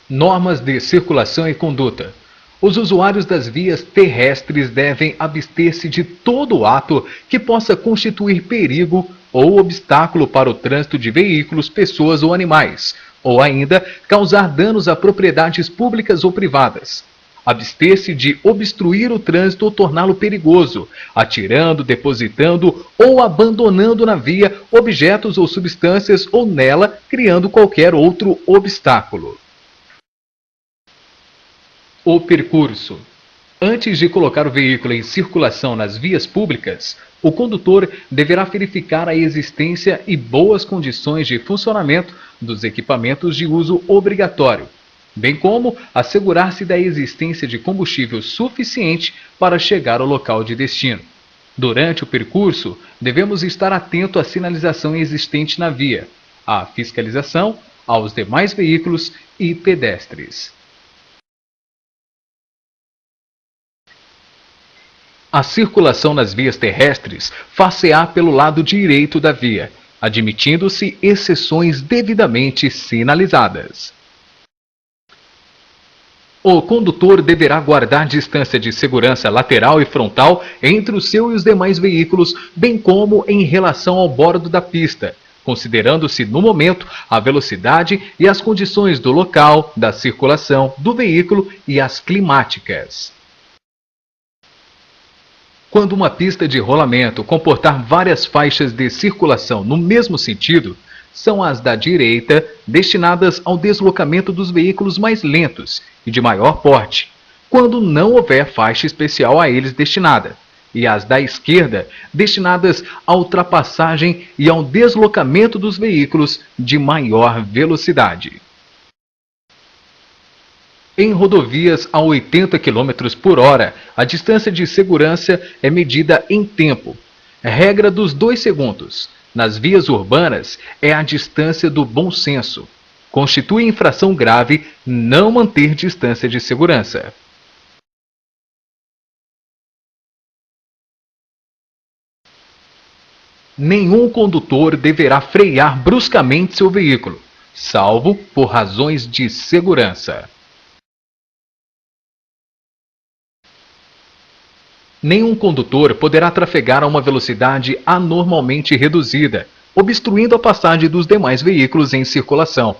Normas de circulação e conduta. Os usuários das vias terrestres devem abster-se de todo ato que possa constituir perigo ou obstáculo para o trânsito de veículos, pessoas ou animais, ou ainda causar danos a propriedades públicas ou privadas. Abster-se de obstruir o trânsito ou torná-lo perigoso, atirando, depositando ou abandonando na via objetos ou substâncias ou nela criando qualquer outro obstáculo. O percurso. Antes de colocar o veículo em circulação nas vias públicas, o condutor deverá verificar a existência e boas condições de funcionamento dos equipamentos de uso obrigatório, bem como assegurar-se da existência de combustível suficiente para chegar ao local de destino. Durante o percurso, devemos estar atento à sinalização existente na via, à fiscalização, aos demais veículos e pedestres. A circulação nas vias terrestres far-se-á pelo lado direito da via, admitindo-se exceções devidamente sinalizadas. O condutor deverá guardar distância de segurança lateral e frontal entre o seu e os demais veículos, bem como em relação ao bordo da pista, considerando-se no momento a velocidade e as condições do local, da circulação, do veículo e as climáticas. Quando uma pista de rolamento comportar várias faixas de circulação no mesmo sentido, são as da direita destinadas ao deslocamento dos veículos mais lentos e de maior porte, quando não houver faixa especial a eles destinada, e as da esquerda destinadas à ultrapassagem e ao deslocamento dos veículos de maior velocidade. Em rodovias a 80 km por hora, a distância de segurança é medida em tempo, regra dos 2 segundos. Nas vias urbanas, é a distância do bom senso. Constitui infração grave não manter distância de segurança. Nenhum condutor deverá frear bruscamente seu veículo, salvo por razões de segurança. Nenhum condutor poderá trafegar a uma velocidade anormalmente reduzida, obstruindo a passagem dos demais veículos em circulação.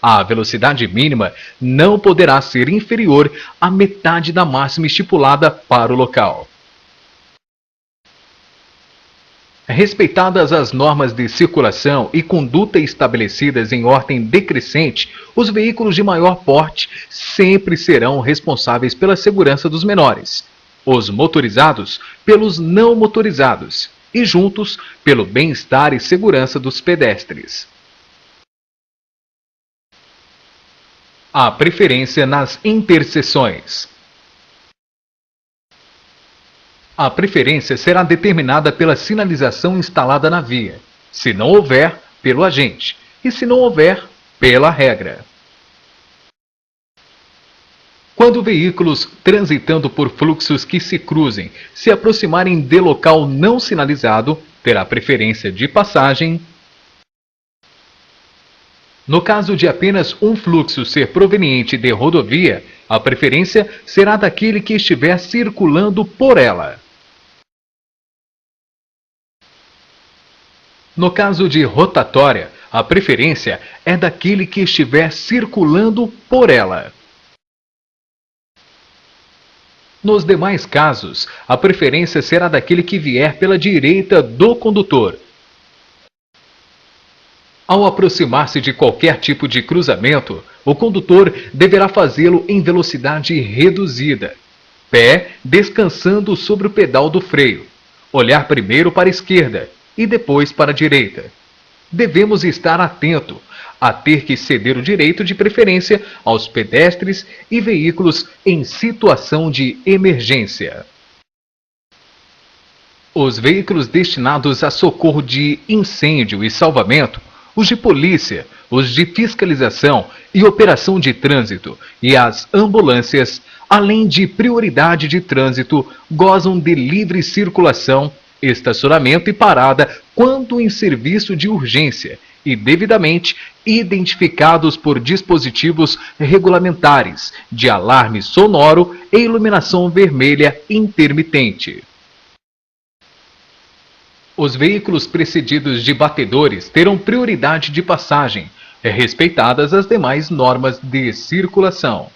A velocidade mínima não poderá ser inferior à metade da máxima estipulada para o local. Respeitadas as normas de circulação e conduta estabelecidas em ordem decrescente, os veículos de maior porte sempre serão responsáveis pela segurança dos menores, os motorizados pelos não motorizados e juntos pelo bem-estar e segurança dos pedestres. A preferência nas interseções. A preferência será determinada pela sinalização instalada na via, se não houver, pelo agente, e se não houver, pela regra. Quando veículos transitando por fluxos que se cruzem se aproximarem de local não sinalizado, terá preferência de passagem. No caso de apenas um fluxo ser proveniente de rodovia, a preferência será daquele que estiver circulando por ela. No caso de rotatória, a preferência é daquele que estiver circulando por ela. Nos demais casos, a preferência será daquele que vier pela direita do condutor. Ao aproximar-se de qualquer tipo de cruzamento, o condutor deverá fazê-lo em velocidade reduzida, pé descansando sobre o pedal do freio, olhar primeiro para a esquerda e depois para a direita. Devemos estar atento a ter que ceder o direito de preferência aos pedestres e veículos em situação de emergência. Os veículos destinados a socorro de incêndio e salvamento, os de polícia, os de fiscalização e operação de trânsito e as ambulâncias, além de prioridade de trânsito, gozam de livre circulação, estacionamento e parada quando em serviço de urgência e devidamente identificados por dispositivos regulamentares de alarme sonoro e iluminação vermelha intermitente. Os veículos precedidos de batedores terão prioridade de passagem, respeitadas as demais normas de circulação.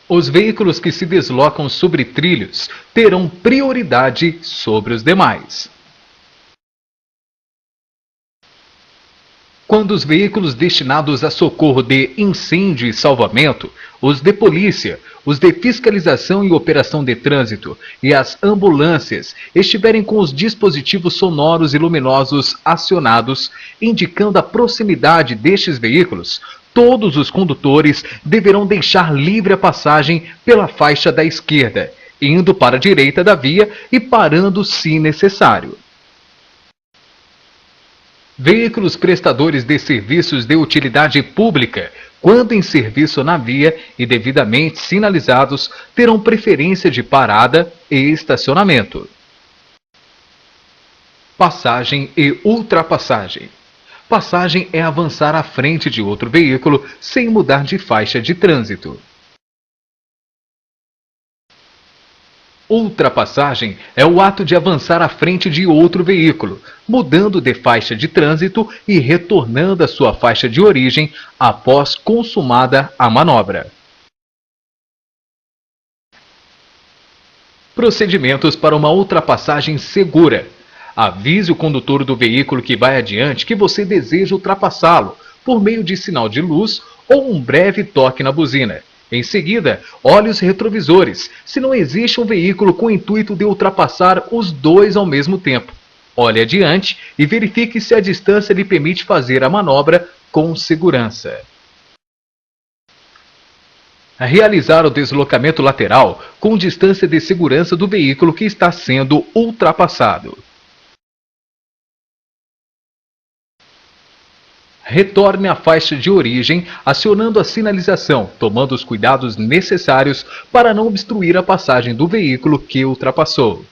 Os veículos que se deslocam sobre trilhos terão prioridade sobre os demais. Quando os veículos destinados a socorro de incêndio e salvamento, os de polícia, os de fiscalização e operação de trânsito e as ambulâncias estiverem com os dispositivos sonoros e luminosos acionados, indicando a proximidade destes veículos, todos os condutores deverão deixar livre a passagem pela faixa da esquerda, indo para a direita da via e parando se necessário. Veículos prestadores de serviços de utilidade pública, quando em serviço na via e devidamente sinalizados, terão preferência de parada e estacionamento. Passagem e ultrapassagem. Passagem é avançar à frente de outro veículo sem mudar de faixa de trânsito. Ultrapassagem é o ato de avançar à frente de outro veículo, mudando de faixa de trânsito e retornando à sua faixa de origem após consumada a manobra. Procedimentos para uma ultrapassagem segura. Avise o condutor do veículo que vai adiante que você deseja ultrapassá-lo por meio de sinal de luz ou um breve toque na buzina. Em seguida, olhe os retrovisores, se não existe um veículo com o intuito de ultrapassar os dois ao mesmo tempo. Olhe adiante e verifique se a distância lhe permite fazer a manobra com segurança. Realizar o deslocamento lateral com distância de segurança do veículo que está sendo ultrapassado. Retorne à faixa de origem acionando a sinalização, tomando os cuidados necessários para não obstruir a passagem do veículo que ultrapassou.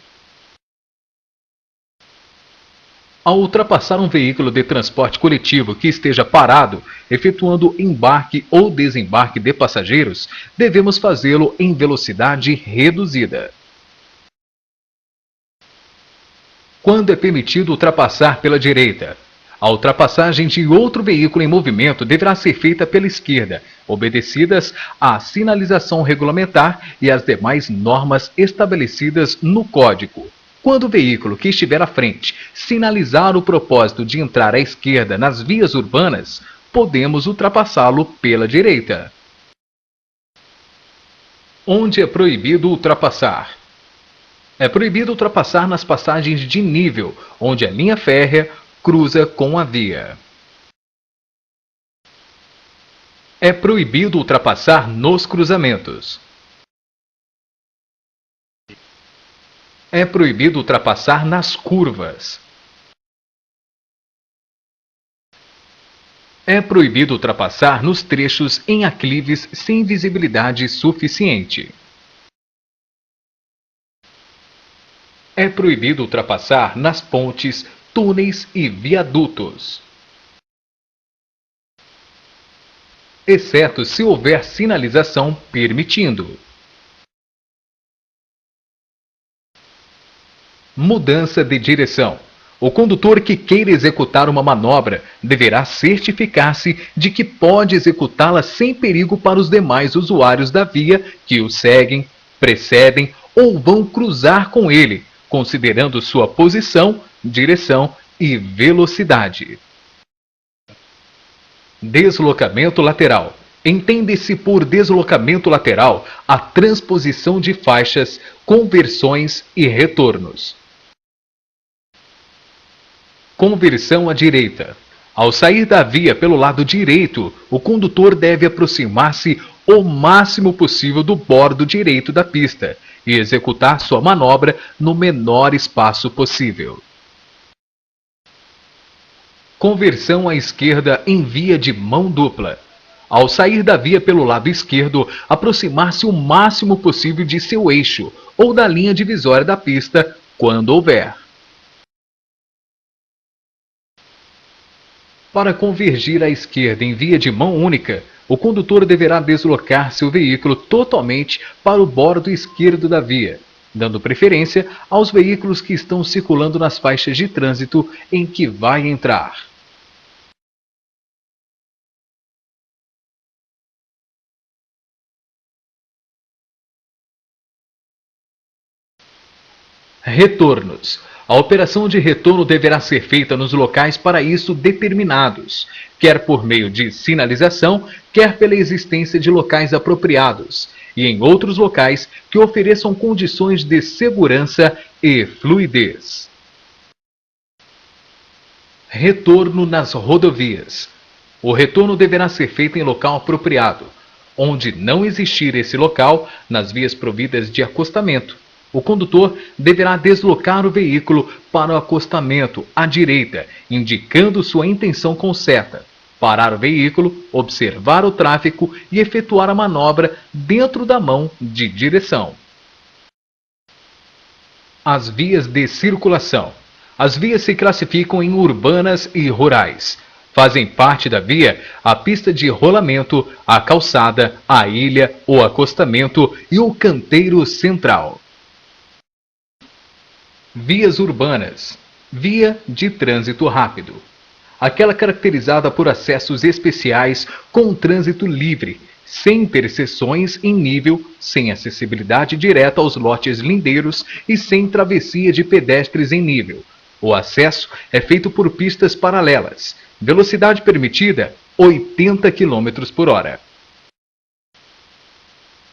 Ao ultrapassar um veículo de transporte coletivo que esteja parado, efetuando embarque ou desembarque de passageiros, devemos fazê-lo em velocidade reduzida. Quando é permitido ultrapassar pela direita? A ultrapassagem de outro veículo em movimento deverá ser feita pela esquerda, obedecidas à sinalização regulamentar e às demais normas estabelecidas no Código. Quando o veículo que estiver à frente sinalizar o propósito de entrar à esquerda nas vias urbanas, podemos ultrapassá-lo pela direita. Onde é proibido ultrapassar? É proibido ultrapassar nas passagens de nível, onde a linha férrea cruza com a via. É proibido ultrapassar nos cruzamentos. É proibido ultrapassar nas curvas. É proibido ultrapassar nos trechos em aclives sem visibilidade suficiente. É proibido ultrapassar nas pontes, túneis e viadutos, exceto se houver sinalização permitindo. Mudança de direção. O condutor que queira executar uma manobra deverá certificar-se de que pode executá-la sem perigo para os demais usuários da via que o seguem, precedem ou vão cruzar com ele, considerando sua posição, direção e velocidade. Deslocamento lateral. Entende-se por deslocamento lateral a transposição de faixas, conversões e retornos. Conversão à direita. Ao sair da via pelo lado direito, o condutor deve aproximar-se o máximo possível do bordo direito da pista e executar sua manobra no menor espaço possível. Conversão à esquerda em via de mão dupla. Ao sair da via pelo lado esquerdo, aproximar-se o máximo possível de seu eixo ou da linha divisória da pista, quando houver. Para convergir à esquerda em via de mão única, o condutor deverá deslocar seu veículo totalmente para o bordo esquerdo da via, dando preferência aos veículos que estão circulando nas faixas de trânsito em que vai entrar. Retornos. A operação de retorno deverá ser feita nos locais para isso determinados, quer por meio de sinalização, quer pela existência de locais apropriados, e em outros locais que ofereçam condições de segurança e fluidez. Retorno nas rodovias. O retorno deverá ser feito em local apropriado, onde não existir esse local nas vias providas de acostamento. O condutor deverá deslocar o veículo para o acostamento à direita, indicando sua intenção com seta, parar o veículo, observar o tráfego e efetuar a manobra dentro da mão de direção. As vias de circulação. As vias se classificam em urbanas e rurais. Fazem parte da via a pista de rolamento, a calçada, a ilha, o acostamento e o canteiro central. Vias urbanas. Via de trânsito rápido. Aquela caracterizada por acessos especiais com trânsito livre, sem interseções em nível, sem acessibilidade direta aos lotes lindeiros e sem travessia de pedestres em nível. O acesso é feito por pistas paralelas. Velocidade permitida, 80 km por hora.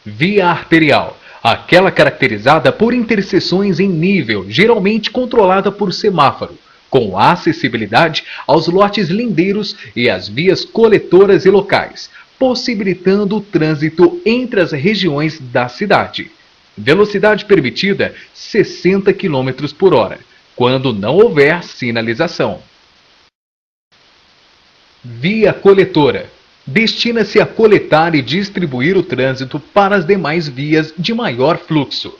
Via arterial. Aquela caracterizada por interseções em nível, geralmente controlada por semáforo, com acessibilidade aos lotes lindeiros e às vias coletoras e locais, possibilitando o trânsito entre as regiões da cidade. Velocidade permitida, 60 km por hora, quando não houver sinalização. Via coletora. Destina-se a coletar e distribuir o trânsito para as demais vias de maior fluxo.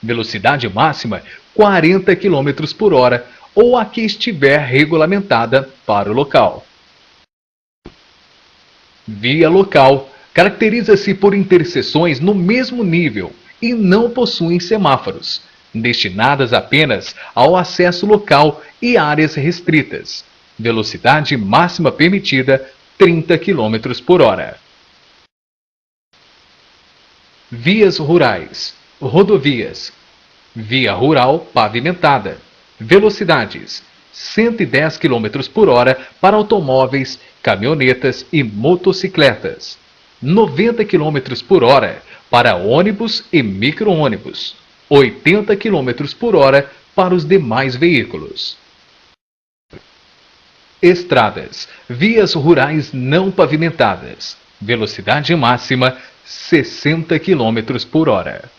Velocidade máxima 40 km por hora ou a que estiver regulamentada para o local. Via local caracteriza-se por interseções no mesmo nível e não possuem semáforos, destinadas apenas ao acesso local e áreas restritas. Velocidade máxima permitida 30 km por hora. Vias rurais. Rodovias. Via rural pavimentada. Velocidades 110 km por hora para automóveis, caminhonetas e motocicletas. 90 km por hora para ônibus e micro-ônibus. 80 km por hora para os demais veículos. Estradas. Vias rurais não pavimentadas. Velocidade máxima 60 km por hora.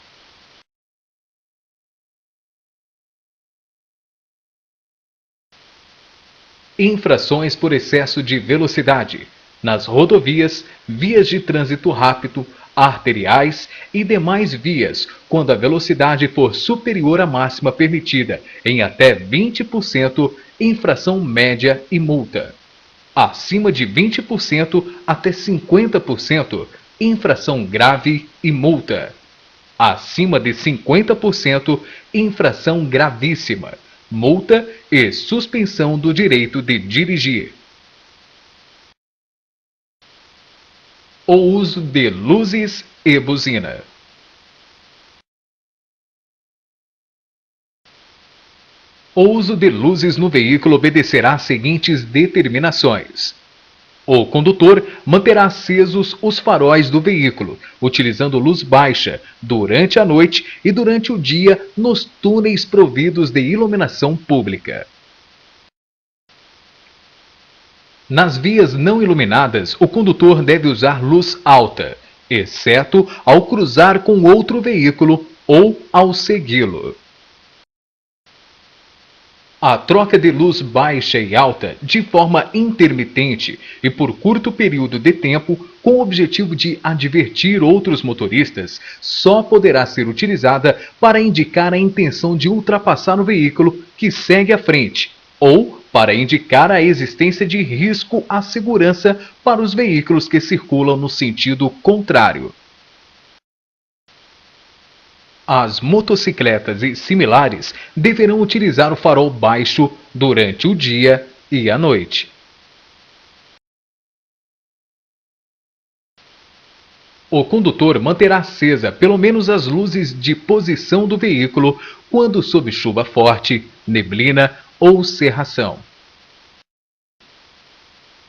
Infrações por excesso de velocidade. Nas rodovias, vias de trânsito rápido, arteriais e demais vias, quando a velocidade for superior à máxima permitida em até 20%, infração média e multa. Acima de 20% até 50%, infração grave e multa. Acima de 50%, infração gravíssima, multa e suspensão do direito de dirigir. O uso de luzes e buzina. O uso de luzes no veículo obedecerá às seguintes determinações. O condutor manterá acesos os faróis do veículo, utilizando luz baixa durante a noite e durante o dia nos túneis providos de iluminação pública. Nas vias não iluminadas, o condutor deve usar luz alta, exceto ao cruzar com outro veículo ou ao segui-lo. A troca de luz baixa e alta de forma intermitente e por curto período de tempo, com o objetivo de advertir outros motoristas, só poderá ser utilizada para indicar a intenção de ultrapassar o veículo que segue à frente ou para indicar a existência de risco à segurança para os veículos que circulam no sentido contrário. As motocicletas e similares deverão utilizar o farol baixo durante o dia e a noite. O condutor manterá acesa pelo menos as luzes de posição do veículo quando sob chuva forte, neblina ou cerração.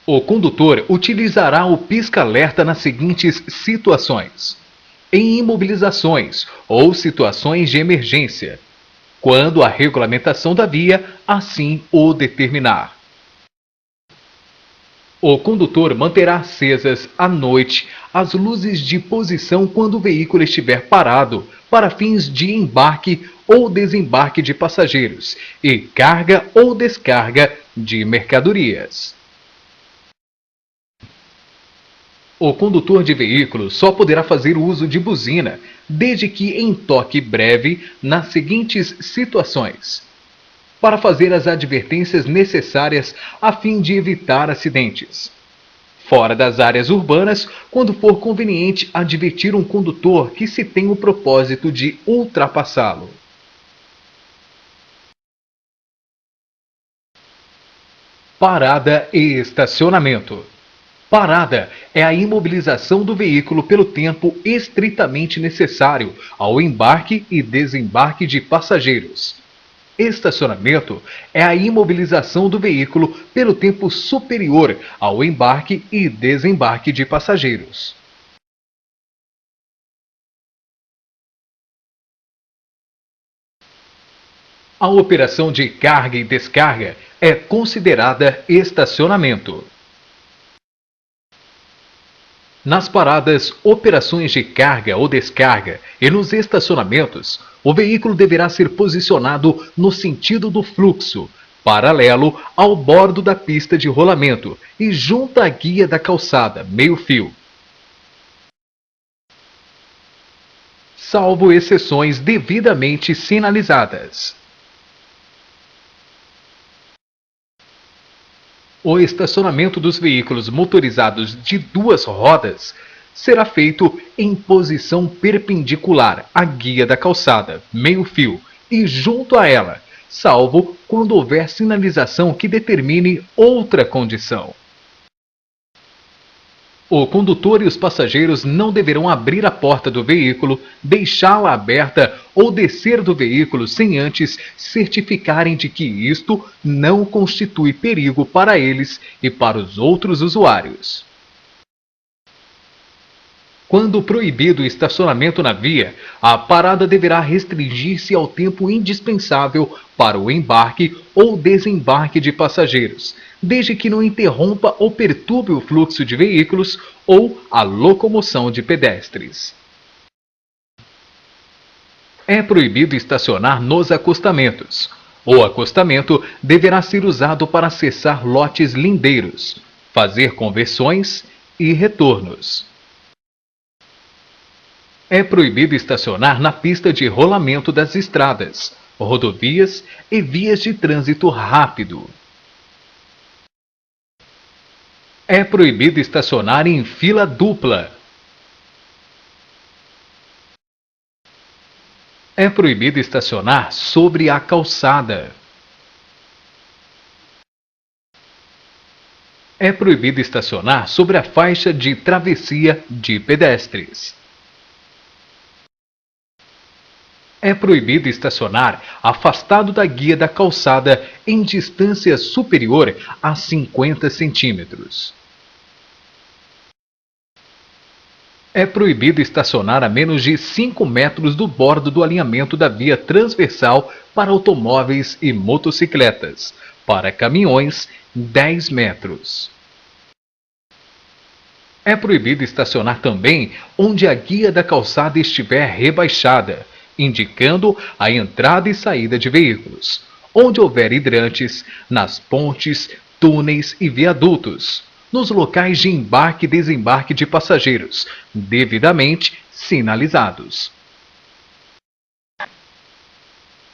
O condutor utilizará o pisca-alerta nas seguintes situações: em imobilizações ou situações de emergência, quando a regulamentação da via assim o determinar. O condutor manterá acesas à noite as luzes de posição quando o veículo estiver parado para fins de embarque ou desembarque de passageiros e carga ou descarga de mercadorias. O condutor de veículo só poderá fazer uso de buzina desde que em toque breve nas seguintes situações: para fazer as advertências necessárias a fim de evitar acidentes. Fora das áreas urbanas, quando for conveniente advertir um condutor que se tem o propósito de ultrapassá-lo. Parada e estacionamento. Parada é a imobilização do veículo pelo tempo estritamente necessário ao embarque e desembarque de passageiros. Estacionamento é a imobilização do veículo pelo tempo superior ao embarque e desembarque de passageiros. A operação de carga e descarga é considerada estacionamento. Nas paradas, operações de carga ou descarga e nos estacionamentos, o veículo deverá ser posicionado no sentido do fluxo, paralelo ao bordo da pista de rolamento e junto à guia da calçada, meio-fio. Salvo exceções devidamente sinalizadas. O estacionamento dos veículos motorizados de duas rodas será feito em posição perpendicular à guia da calçada, meio-fio, e junto a ela, salvo quando houver sinalização que determine outra condição. O condutor e os passageiros não deverão abrir a porta do veículo, deixá-la aberta ou descer do veículo sem antes certificarem de que isto não constitui perigo para eles e para os outros usuários. Quando proibido o estacionamento na via, a parada deverá restringir-se ao tempo indispensável para o embarque ou desembarque de passageiros, desde que não interrompa ou perturbe o fluxo de veículos ou a locomoção de pedestres. É proibido estacionar nos acostamentos. O acostamento deverá ser usado para acessar lotes lindeiros, fazer conversões e retornos. É proibido estacionar na pista de rolamento das estradas, rodovias e vias de trânsito rápido. É proibido estacionar em fila dupla. É proibido estacionar sobre a calçada. É proibido estacionar sobre a faixa de travessia de pedestres. É proibido estacionar afastado da guia da calçada em distância superior a 50 centímetros. É proibido estacionar a menos de 5 metros do bordo do alinhamento da via transversal para automóveis e motocicletas. Para caminhões, 10 metros. É proibido estacionar também onde a guia da calçada estiver rebaixada, indicando a entrada e saída de veículos, onde houver hidrantes, nas pontes, túneis e viadutos, nos locais de embarque e desembarque de passageiros, devidamente sinalizados.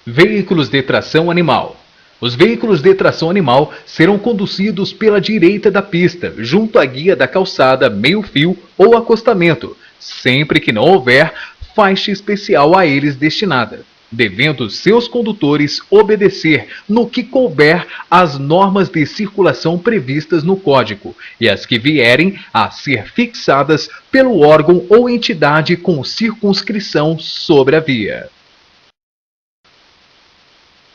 Veículos de tração animal. Os veículos de tração animal serão conduzidos pela direita da pista, junto à guia da calçada, meio-fio ou acostamento, sempre que não houver faixa especial a eles destinada, devendo seus condutores obedecer no que couber às normas de circulação previstas no Código e as que vierem a ser fixadas pelo órgão ou entidade com circunscrição sobre a via.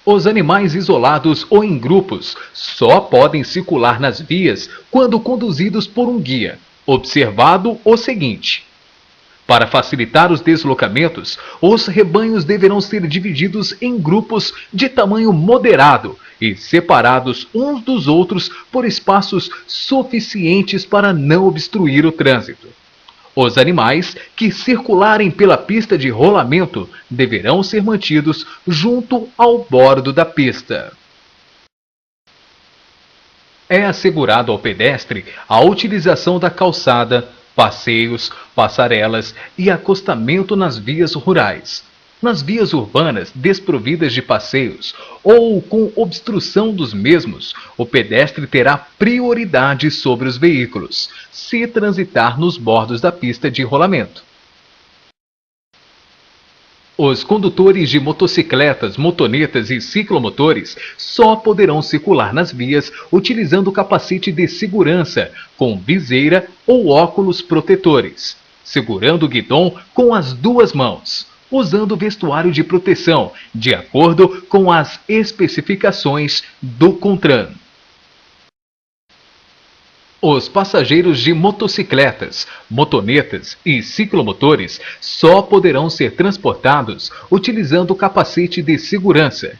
Os animais isolados ou em grupos só podem circular nas vias quando conduzidos por um guia, observado o seguinte: para facilitar os deslocamentos, os rebanhos deverão ser divididos em grupos de tamanho moderado e separados uns dos outros por espaços suficientes para não obstruir o trânsito. Os animais que circularem pela pista de rolamento deverão ser mantidos junto ao bordo da pista. É assegurado ao pedestre a utilização da calçada, passeios, passarelas e acostamento nas vias rurais. Nas vias urbanas desprovidas de passeios ou com obstrução dos mesmos, o pedestre terá prioridade sobre os veículos, se transitar nos bordos da pista de rolamento. Os condutores de motocicletas, motonetas e ciclomotores só poderão circular nas vias utilizando capacete de segurança, com viseira ou óculos protetores, segurando o guidão com as duas mãos, usando vestuário de proteção, de acordo com as especificações do CONTRAN. Os passageiros de motocicletas, motonetas e ciclomotores só poderão ser transportados utilizando capacete de segurança,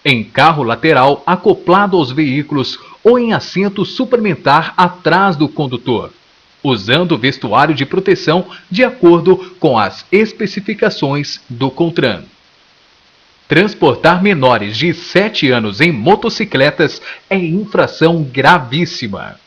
em carro lateral acoplado aos veículos ou em assento suplementar atrás do condutor, usando vestuário de proteção de acordo com as especificações do CONTRAN. Transportar menores de 7 anos em motocicletas é infração gravíssima.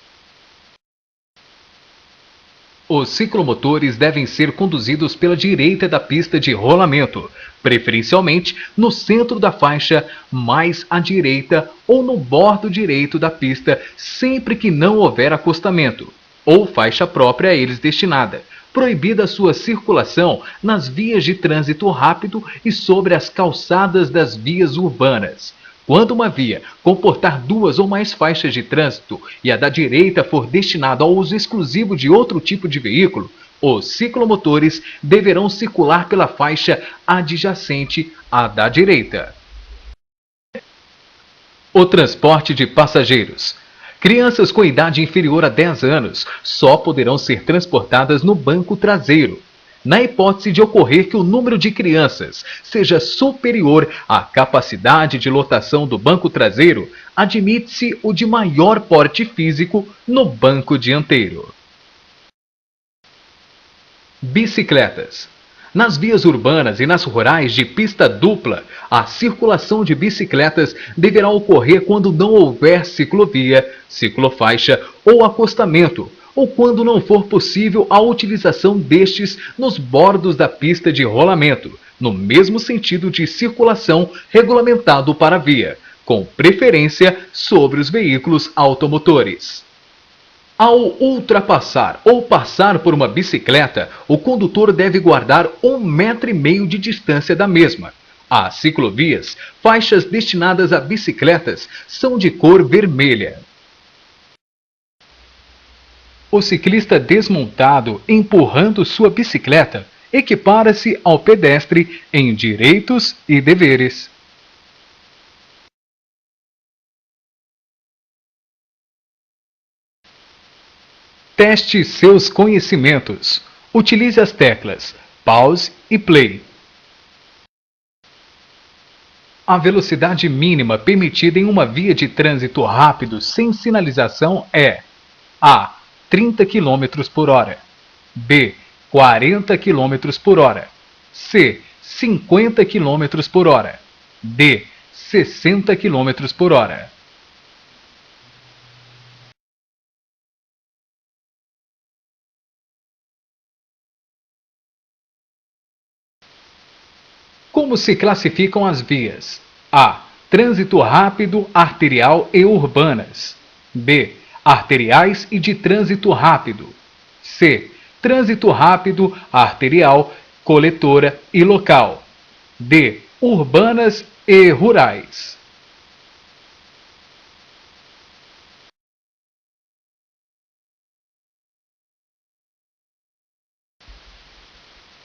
Os ciclomotores devem ser conduzidos pela direita da pista de rolamento, preferencialmente no centro da faixa, mais à direita ou no bordo direito da pista, sempre que não houver acostamento, ou faixa própria a eles destinada, proibida sua circulação nas vias de trânsito rápido e sobre as calçadas das vias urbanas. Quando uma via comportar 2 ou mais faixas de trânsito e a da direita for destinada ao uso exclusivo de outro tipo de veículo, os ciclomotores deverão circular pela faixa adjacente à da direita. O transporte de passageiros. Crianças com idade inferior a 10 anos só poderão ser transportadas no banco traseiro. Na hipótese de ocorrer que o número de crianças seja superior à capacidade de lotação do banco traseiro, admite-se o de maior porte físico no banco dianteiro. Bicicletas. Nas vias urbanas e nas rurais de pista dupla, a circulação de bicicletas deverá ocorrer quando não houver ciclovia, ciclofaixa ou acostamento, ou quando não for possível a utilização destes nos bordos da pista de rolamento, no mesmo sentido de circulação regulamentado para a via, com preferência sobre os veículos automotores. Ao ultrapassar ou passar por uma bicicleta, o condutor deve guardar 1,5 metro de distância da mesma. As ciclovias, faixas destinadas a bicicletas, são de cor vermelha. O ciclista desmontado empurrando sua bicicleta equipara-se ao pedestre em direitos e deveres. Teste seus conhecimentos. Utilize as teclas Pause e Play. A velocidade mínima permitida em uma via de trânsito rápido sem sinalização é: A. 30 km por hora. B. 40 km por hora. C. 50 km por hora. D. 60 km por hora. Como se classificam as vias? A. Trânsito rápido, arterial e urbanas. B. Arteriais e de trânsito rápido. C. Trânsito rápido, arterial, coletora e local. D. Urbanas e rurais.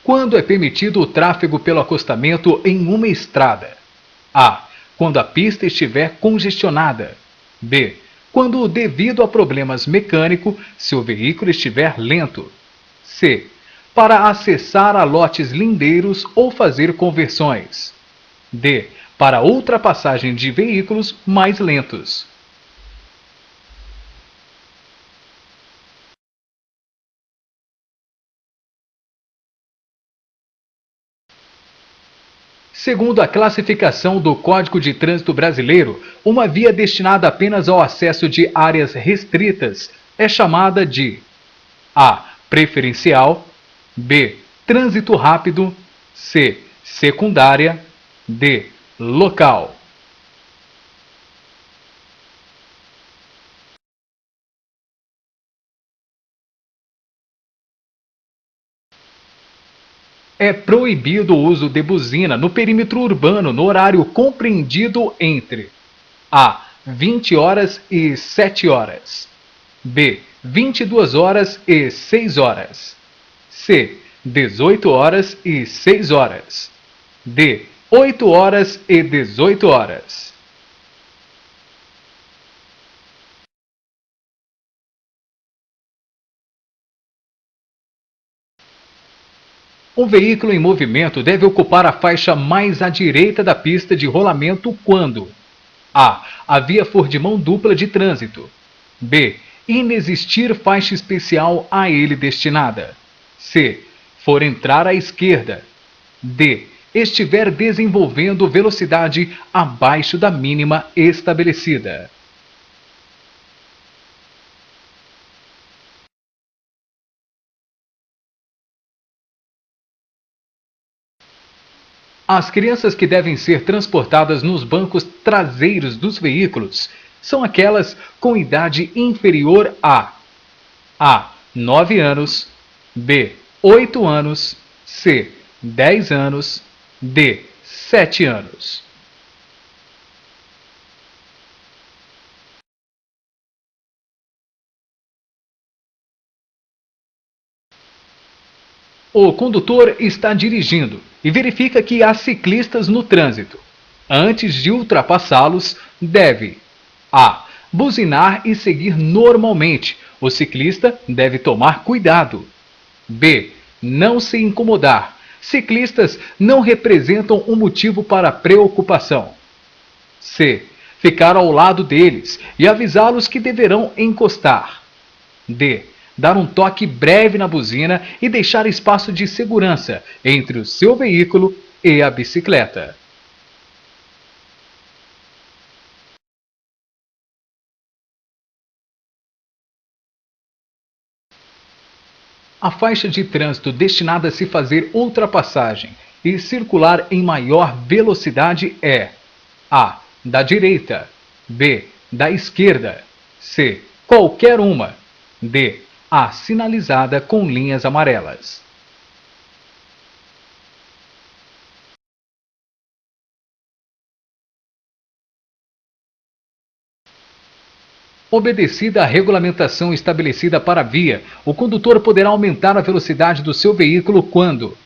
Quando é permitido o tráfego pelo acostamento em uma estrada? A. Quando a pista estiver congestionada. B. Quando, devido a problemas mecânicos, seu veículo estiver lento. C. Para acessar a lotes lindeiros ou fazer conversões. D. Para ultrapassagem de veículos mais lentos. Segundo a classificação do Código de Trânsito Brasileiro, uma via destinada apenas ao acesso de áreas restritas é chamada de A. Preferencial. B. Trânsito rápido. C. Secundária. D. Local. É proibido o uso de buzina no perímetro urbano no horário compreendido entre A. 20 horas e 7 horas. B. 22 horas e 6 horas. C. 18 horas e 6 horas. D. 8 horas e 18 horas. Um veículo em movimento deve ocupar a faixa mais à direita da pista de rolamento quando A. A via for de mão dupla de trânsito. B. Inexistir faixa especial a ele destinada. C. For entrar à esquerda. D. Estiver desenvolvendo velocidade abaixo da mínima estabelecida. As crianças que devem ser transportadas nos bancos traseiros dos veículos são aquelas com idade inferior a 9 anos, B. 8 anos, C. 10 anos, D. 7 anos. O condutor está dirigindo e verifica que há ciclistas no trânsito. Antes de ultrapassá-los, deve A. Buzinar e seguir normalmente. O ciclista deve tomar cuidado. B. Não se incomodar. Ciclistas não representam um motivo para preocupação. C. Ficar ao lado deles e avisá-los que deverão encostar. D. Dar um toque breve na buzina e deixar espaço de segurança entre o seu veículo e a bicicleta. A faixa de trânsito destinada a se fazer ultrapassagem e circular em maior velocidade é A. Da direita. B. Da esquerda. C. Qualquer uma. D. A sinalizada com linhas amarelas. Obedecida a regulamentação estabelecida para a via, o condutor poderá aumentar a velocidade do seu veículo quando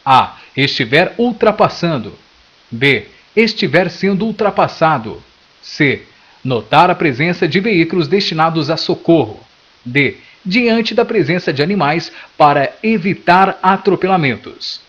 A. Estiver ultrapassando. B. Estiver sendo ultrapassado. C. Notar a presença de veículos destinados a socorro. D. Diante da presença de animais para evitar atropelamentos.